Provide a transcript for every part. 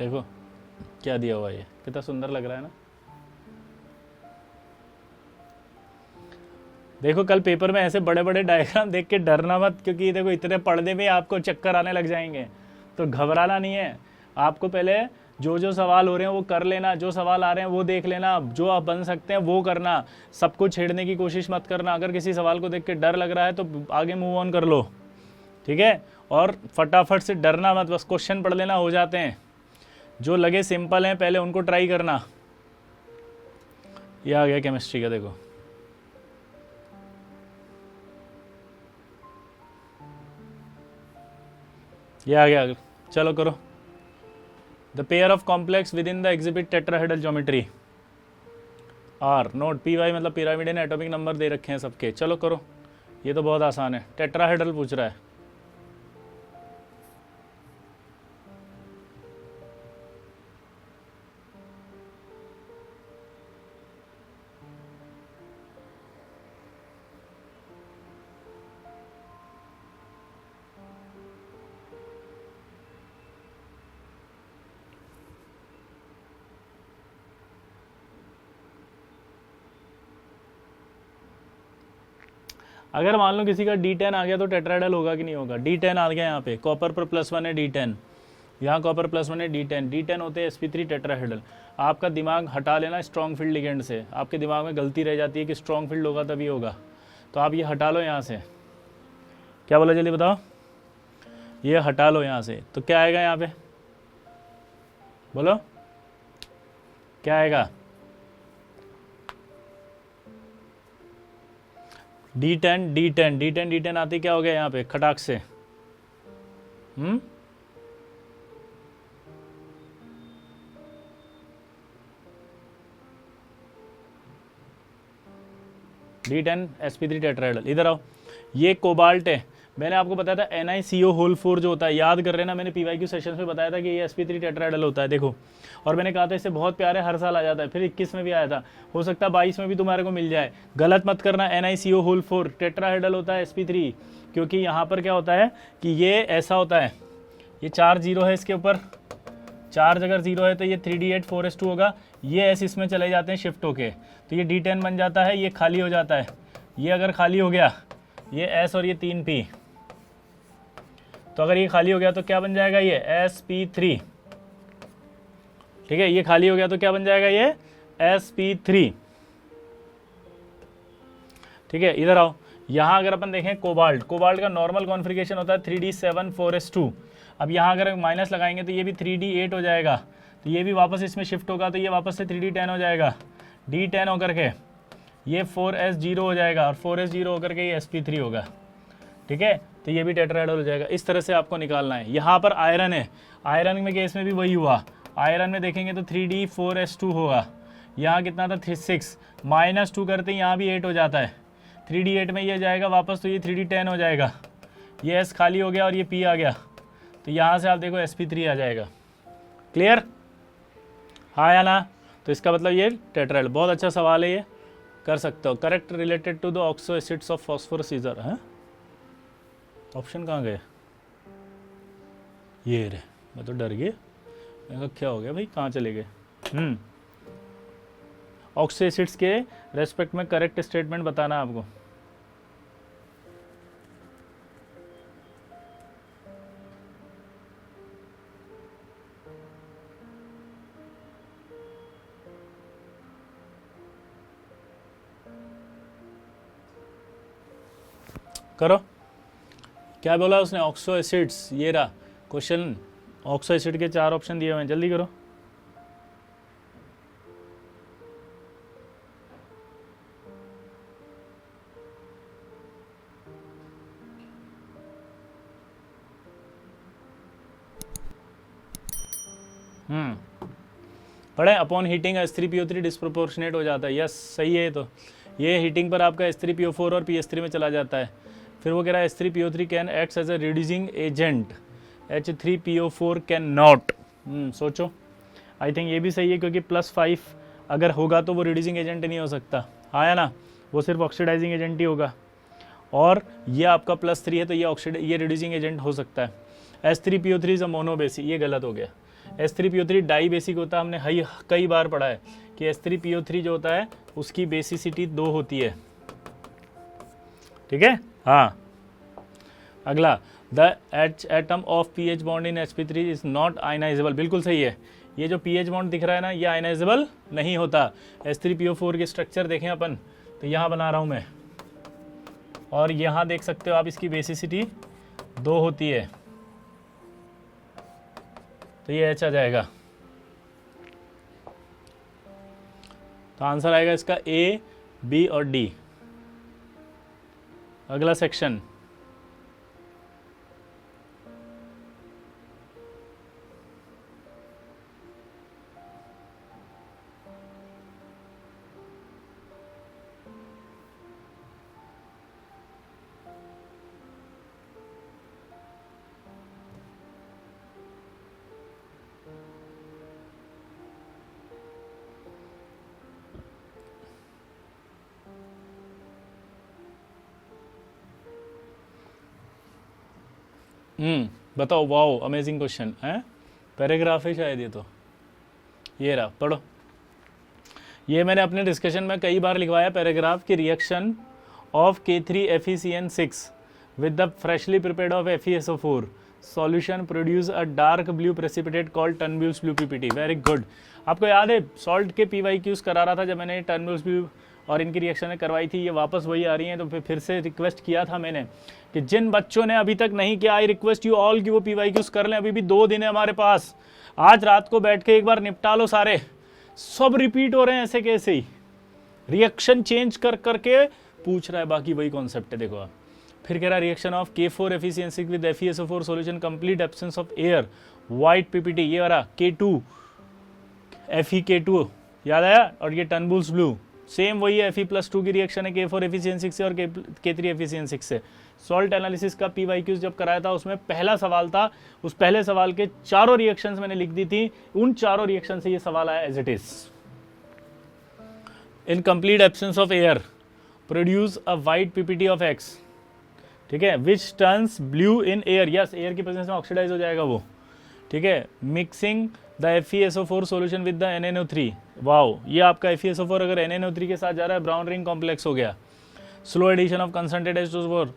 देखो क्या दिया हुआ है, ये कितना सुंदर लग रहा है ना। देखो कल पेपर में ऐसे बड़े बड़े डायग्राम देख के डरना मत, क्योंकि देखो इतने पढ़ने में आपको चक्कर आने लग जाएंगे, तो घबराना नहीं है। आपको पहले जो जो सवाल हो रहे हैं वो कर लेना, जो सवाल आ रहे हैं वो देख लेना, जो आप बन सकते हैं वो करना, सबको छेड़ने की कोशिश मत करना। अगर किसी सवाल को देख के डर लग रहा है तो आगे मूव ऑन कर लो, ठीक है। और फटाफट से डरना मत, बस क्वेश्चन पढ़ लेना, हो जाते हैं। जो लगे सिंपल हैं पहले उनको ट्राई करना। ये आ गया केमिस्ट्री का, देखो ये आ गया। चलो करो। The pair of complex with in the exhibit tetrahedral geometry are note P Y, मतलब पिरामिड ने एटॉमिक नंबर दे रखे हैं सबके। चलो करो, ये तो बहुत आसान है, टेट्राहेड्रल पूछ रहा है। अगर मान लो किसी का D10 आ गया तो टेट्राहेड्रल होगा कि नहीं होगा। D10 आ गया यहाँ पे, कॉपर पर +1 है D10, यहाँ कॉपर +1 है D10 होते हैं sp3 टेट्राहेड्रल। आपका दिमाग हटा लेना स्ट्रॉन्ग फील्ड लिगेंड से। आपके दिमाग में गलती रह जाती है कि स्ट्रॉन्ग फील्ड होगा तभी होगा, तो आप ये हटा लो यहाँ से। क्या बोला जल्दी बताओ, ये हटा लो यहाँ से, तो क्या आएगा यहाँ पे, बोलो क्या आएगा। D10 आती क्या हो गया यहाँ पे खटाक से। D10 sp3 tetrahedral. इधर आओ, ये कोबाल्ट है। मैंने आपको बताया था NiCO4 जो होता है, याद कर रहे ना, मैंने PYQ सेशंस में बताया था कि ये sp3 टेट्राहेड्रल होता है। देखो, और मैंने कहा था इससे बहुत प्यारे, हर साल आ जाता है, फिर 21 में भी आया था, हो सकता है 22 में भी तुम्हारे को मिल जाए। गलत मत करना, NiCO4 टेट्राहेड्रल होता है sp3, क्योंकि यहाँ पर क्या होता है कि ये ऐसा होता है, ये 4 जीरो है इसके ऊपर, 4 अगर जीरो है तो ये 3d8 4s2 होगा। ये s इसमें चले जाते हैं शिफ्ट होके, तो ये D10 बन जाता है, ये खाली हो जाता है। ये अगर खाली हो गया, ये s और ये 3p, तो अगर ये खाली हो गया तो क्या बन जाएगा, ये sp3, ठीक है। ये खाली हो गया तो क्या बन जाएगा, ये sp3, ठीक है। इधर आओ, यहाँ अगर अपन देखें कोबाल्ट का नॉर्मल कॉन्फ़िगरेशन होता है 3d7 4s2। अब यहाँ अगर माइनस लगाएंगे तो ये भी 3d8 हो जाएगा, तो ये भी वापस इसमें शिफ्ट होगा, तो ये वापस से 3d10 हो जाएगा। D10 होकर के ये 4s0 हो जाएगा, और 4s0 होकर के ये sp3 होगा, ठीक है। तो ये भी टेट्राहेड्रल हो जाएगा। इस तरह से आपको निकालना है। यहाँ पर आयरन है, आयरन में केस में भी वही हुआ। आयरन में देखेंगे तो 3d4s2 होगा, यहाँ कितना था 6, -2 करते ही यहाँ भी 8 हो जाता है, 3d8 में ये जाएगा वापस, तो ये 3d10 हो जाएगा। ये s खाली हो गया और ये p आ गया, तो यहाँ से आप देखो sp3 आ जाएगा। क्लियर, हाँ या ना। तो इसका मतलब ये टेट्राहेड्रल। बहुत अच्छा सवाल है, ये कर सकते हो। Correct related to the oxo acids of phosphorus ईजर। है ऑप्शन कहाँ गए, ये रे, मैं तो डर गया, मैं कहा क्या हो गया भाई, कहाँ चले गए। ऑक्सो एसिड्स के रेस्पेक्ट में करेक्ट स्टेटमेंट बताना है आपको। करो, क्या बोला उसने, ऑक्सो एसिड्स। ये रहा क्वेश्चन, ऑक्सो एसिड के 4 ऑप्शन दिए हुए हैं, जल्दी करो। पढ़े, अपॉन हीटिंग H3PO3 डिस्प्रोपोर्शनेट हो जाता है। यस सही है। तो ये हीटिंग पर आपका H3PO4 और PS3 में चला जाता है। फिर वो कह रहा है H3PO3 can acts as a reducing agent, H3PO4 can not. सोचो, आई थिंक ये भी सही है, क्योंकि +5 अगर होगा तो वो रिड्यूसिंग एजेंट नहीं हो सकता, हाँ या ना, वो सिर्फ ऑक्सीडाइजिंग एजेंट ही होगा। और ये आपका +3 है तो ये रिड्यूसिंग एजेंट हो सकता है। H3PO3 इज अ मोनोबेस, ये गलत हो गया। H3PO3 डाई बेसिक होता है, हमने कई बार पढ़ा है कि H3PO3 जो होता है उसकी बेसिसिटी 2 होती है, ठीक है। हाँ, अगला, the atom of PH bond in sp3 is not ionisable, बिल्कुल सही है। ये जो पीएच बॉन्ड दिख रहा है ना, ये आयनाइजेबल नहीं होता। H3PO4 के स्ट्रक्चर देखें अपन, तो यहाँ बना रहा हूँ मैं, और यहाँ देख सकते हो आप इसकी बेसिसिटी 2 होती है, तो ये H आ जाएगा। तो आंसर आएगा इसका A, B और D। अगला सेक्शन, बताओ। वाओ, अमेजिंग क्वेश्चन है, पैराग्राफ है शायद, ये रहा, पढ़ो। ये मैंने अपने डिस्कशन में कई बार लिखवाया पैराग्राफ की, reaction of K3FeCN6 with the freshly prepared of FeSO4 solution produce a dark blue precipitate called Turnbull's blue PPT. Very good. आपको याद है सॉल्ट के PYQs करा रहा था जब मैंने टर्नब्यूल्स ब्लू और इनकी रिएक्शनें करवाई थी, ये वापस वही आ रही हैं, तो फिर से रिक्वेस्ट किया था मैंने कि जिन बच्चों ने अभी तक नहीं किया, आई रिक्वेस्ट यू ऑल कि वो PYQs कर लें। अभी भी 2 दिन है हमारे पास, आज रात को बैठ के एक बार निपटा लो सारे, सब रिपीट हो रहे हैं ऐसे कैसे ही, रिएक्शन चेंज कर करके पूछ रहा है, बाकी वही कॉन्सेप्ट है। देखो आप, फिर कह रहा है reaction of K4FeCN6 with FeSO4 solution complete absence of air white PPT, ये वाला K2 FeK2 याद आया, और ये टर्नब्यूल्स ब्लू सेम वही है, Fe+2 की रिएक्शन है K4FeCN6 से और K3FeCN6 से। सॉल्ट एनालिसिस का PYQs जब कराया था उसमें पहला सवाल था, उस पहले सवाल के चारों रिएक्शंस मैंने लिख दी थी, उन चारों रिएक्शन से ये सवाल आया as it is. In complete absence of air produce a white PPT of X, ठीक है, which turns blue in air, yes air की प्रेजेंस में ऑक्सीडाइज हो जाएगा वो, ठीक है। Mixing the FeSO4 solution with the NNO3, wow, ये आपका FeSO4 अगर NNO3 के साथ जा रहा है ब्राउन रिंग कॉम्प्लेक्स हो गया। Slow addition of concentrated H2SO4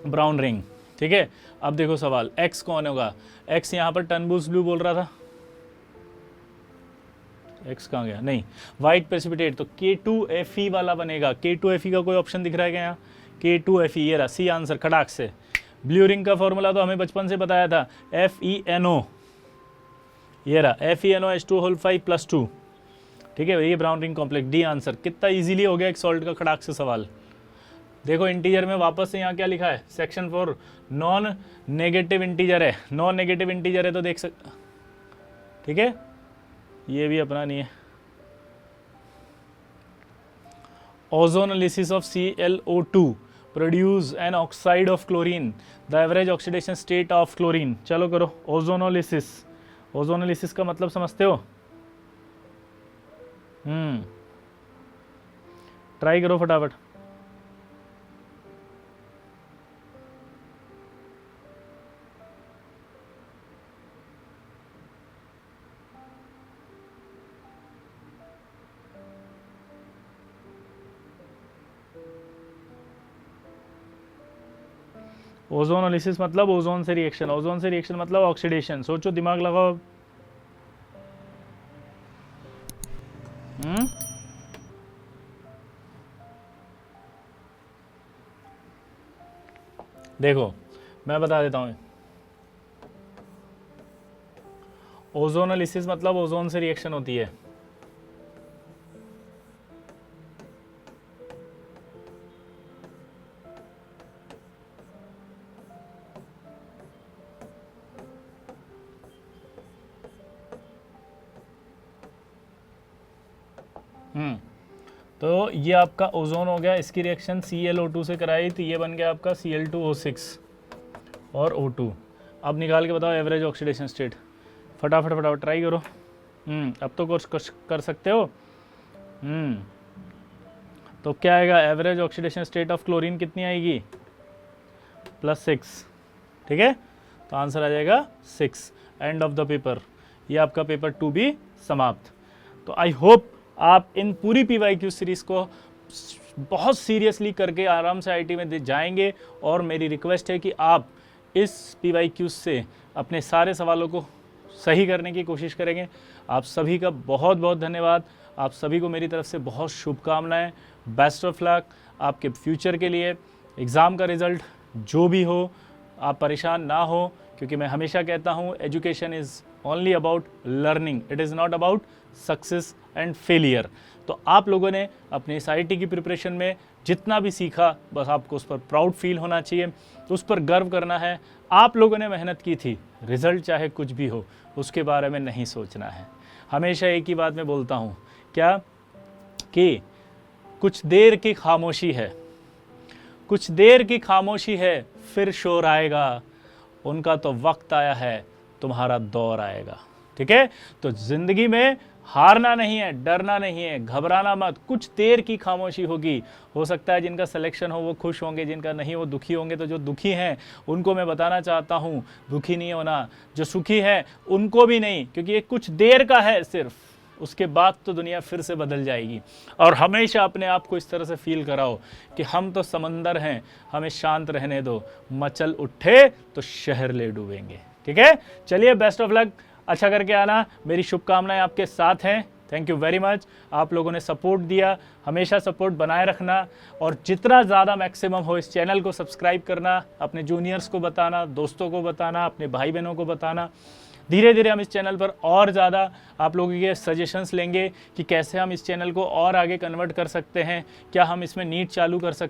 brown ring, ठीक है। अब देखो सवाल, X कौन होगा, X यहाँ पर टर्नब्यूल्स ब्लू बोल रहा था, X कहाँ गया, नहीं, वाइट प्रेसिपिटेट, तो K2Fe वाला बनेगा। K2Fe का कोई ऑप्शन दिख रहा है क्या यहाँ, K2Fe, ये रहा सी आंसर खड़ाक से। ब्लू रिंग का फॉर्मूला तो हमें बचपन से बताया था, FeNO, ये रहा FeNO H2O5+2, ठीक है, ये brown ring complex, D answer. कितना इजीली हो गया एक सॉल्ट का खड़ाक से सवाल। देखो इंटीजर में वापस से यहाँ क्या लिखा है, सेक्शन 4 नॉन नेगेटिव इंटीजर है, नॉन नेगेटिव इंटीजर है तो देख सकते, ठीक है, ये भी अपना नहीं है। Ozonolysis of ClO2 produce an oxide of chlorine, the average oxidation state of chlorine. चलो करो ओजोनोलिसिस, ओजोनोलिसिस का मतलब समझते हो, ट्राई करो फटाफट। ओजोनोलिसिस मतलब ओजोन से रिएक्शन, ओजोन से रिएक्शन मतलब ऑक्सीडेशन। सोचो, दिमाग लगाओ। देखो मैं बता देता हूं, ओजोनोलिसिस मतलब ओजोन से रिएक्शन होती है। तो ये आपका ओजोन हो गया, इसकी रिएक्शन ClO2 से कराई तो ये बन गया आपका Cl2O6 और O2। अब निकाल के बताओ एवरेज ऑक्सीडेशन स्टेट, फटाफट फटाफट ट्राई करो। अब तो कुछ कर सकते हो। तो क्या आएगा, average oxidation state of chlorine कितनी आएगी, +6, ठीक है, तो आंसर आ जाएगा 6। End of the paper. ये आपका पेपर 2 भी समाप्त। तो आई होप आप इन पूरी PYQ सीरीज़ को बहुत सीरियसली करके आराम से IIT में जाएंगे, और मेरी रिक्वेस्ट है कि आप इस PYQ से अपने सारे सवालों को सही करने की कोशिश करेंगे। आप सभी का बहुत बहुत धन्यवाद। आप सभी को मेरी तरफ से बहुत शुभकामनाएं। बेस्ट ऑफ लक आपके फ्यूचर के लिए। एग्ज़ाम का रिज़ल्ट जो भी हो, आप परेशान ना हो, क्योंकि मैं हमेशा कहता हूँ education is only about learning, it is not about success and failure. तो आप लोगों ने अपने इस IIT की प्रिपरेशन में जितना भी सीखा, बस आपको उस पर प्राउड फील होना चाहिए, उस पर गर्व करना है। आप लोगों ने मेहनत की थी, रिज़ल्ट चाहे कुछ भी हो उसके बारे में नहीं सोचना है। हमेशा एक ही बात मैं बोलता हूँ, क्या कि कुछ देर की खामोशी है, कुछ देर की खामोशी है, फिर शोर आएगा, उनका तो वक्त आया है, तुम्हारा दौर आएगा। ठीक है, तो ज़िंदगी में हारना नहीं है, डरना नहीं है, घबराना मत। कुछ देर की खामोशी होगी। हो सकता है जिनका सिलेक्शन हो वो खुश होंगे, जिनका नहीं वो दुखी होंगे। तो जो दुखी हैं उनको मैं बताना चाहता हूँ दुखी नहीं होना, जो सुखी है उनको भी नहीं, क्योंकि ये कुछ देर का है सिर्फ, उसके बाद तो दुनिया फिर से बदल जाएगी। और हमेशा अपने आप को इस तरह से फील कराओ कि हम तो समंदर हैं, हमें शांत रहने दो, मचल उठे तो शहर ले डूबेंगे। ठीक है, चलिए बेस्ट ऑफ लक, अच्छा करके आना, मेरी शुभकामनाएं आपके साथ हैं। थैंक यू वेरी मच, आप लोगों ने सपोर्ट दिया, हमेशा सपोर्ट बनाए रखना, और जितना ज़्यादा मैक्सिमम हो इस चैनल को सब्सक्राइब करना, अपने जूनियर्स को बताना, दोस्तों को बताना, अपने भाई बहनों को बताना। धीरे धीरे हम इस चैनल पर और ज़्यादा आप लोगों के सजेशंस लेंगे कि कैसे हम इस चैनल को और आगे कन्वर्ट कर सकते हैं, क्या हम इसमें नीट चालू कर सकते हैं।